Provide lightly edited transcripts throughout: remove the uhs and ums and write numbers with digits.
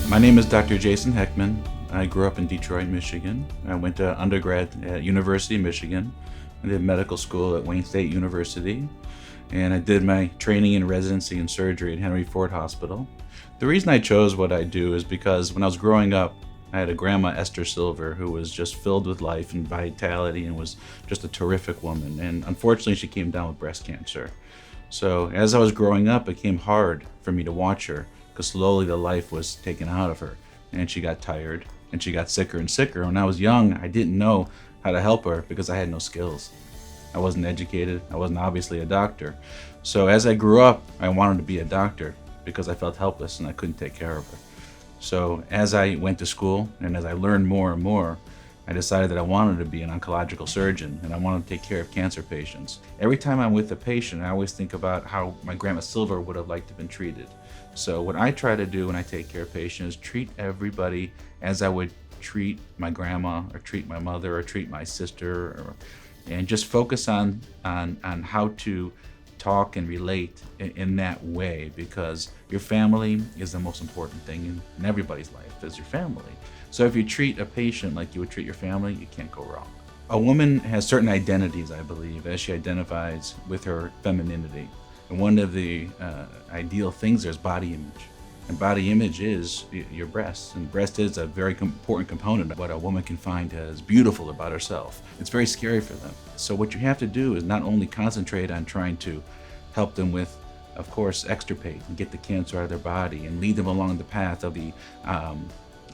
My name is Dr. Jason Hechtman. I grew up in Detroit, Michigan. I went to undergrad at University of Michigan. I did medical school at Wayne State University, and I did my training and residency in surgery at Henry Ford Hospital. The reason I chose what I do is because when I was growing up, I had a grandma, Esther Silver, who was just filled with life and vitality and was just a terrific woman. And unfortunately, she came down with breast cancer. So as I was growing up, it became hard for me to watch her because slowly the life was taken out of her, and she got tired and she got sicker and sicker. When I was young, I didn't know how to help her because I had no skills. I wasn't educated. I wasn't obviously a doctor. So as I grew up, I wanted to be a doctor because I felt helpless and I couldn't take care of her. So as I went to school and as I learned more and more, I decided that I wanted to be an oncological surgeon and I wanted to take care of cancer patients. Every time I'm with a patient, I always think about how my grandma Silver would have liked to have been treated. So what I try to do when I take care of patients is treat everybody as I would treat my grandma or treat my mother or treat my sister, and just focus on how to talk and relate in that way, because your family is the most important thing in everybody's life, is your family. So if you treat a patient like you would treat your family, you can't go wrong. A woman has certain identities, I believe, as she identifies with her femininity. And one of the ideal things there is body image. And body image is your breasts. And breast is a very important component of what a woman can find as beautiful about herself. It's very scary for them. So what you have to do is not only concentrate on trying to help them with, of course, extirpate and get the cancer out of their body and lead them along the path of the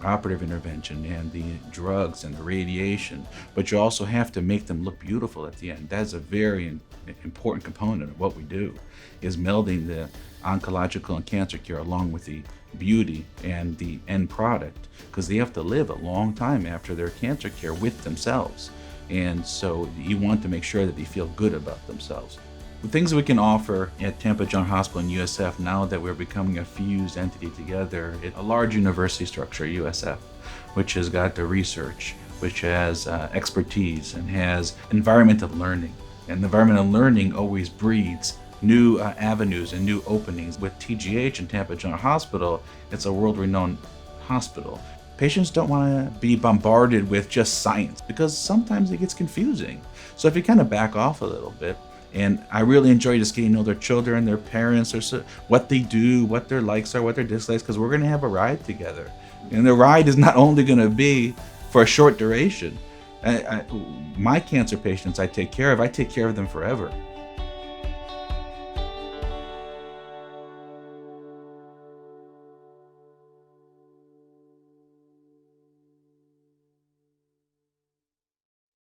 operative intervention and the drugs and the radiation, but you also have to make them look beautiful at the end. That's a very important component of what we do, is melding the oncological and cancer care along with the beauty and the end product, because they have to live a long time after their cancer care with themselves. And so you want to make sure that they feel good about themselves. The things we can offer at Tampa General Hospital and USF, now that we're becoming a fused entity together, it's a large university structure, USF, which has got the research, which has expertise and has environmental learning. And environmental learning always breeds new avenues and new openings. With TGH and Tampa General Hospital, it's a world-renowned hospital. Patients don't want to be bombarded with just science because sometimes it gets confusing. So if you kind of back off a little bit, and I really enjoy just getting to know their children, their parents, what they do, what their likes are, what their dislikes, because we're going to have a ride together. And the ride is not only going to be for a short duration. My cancer patients I take care of them forever.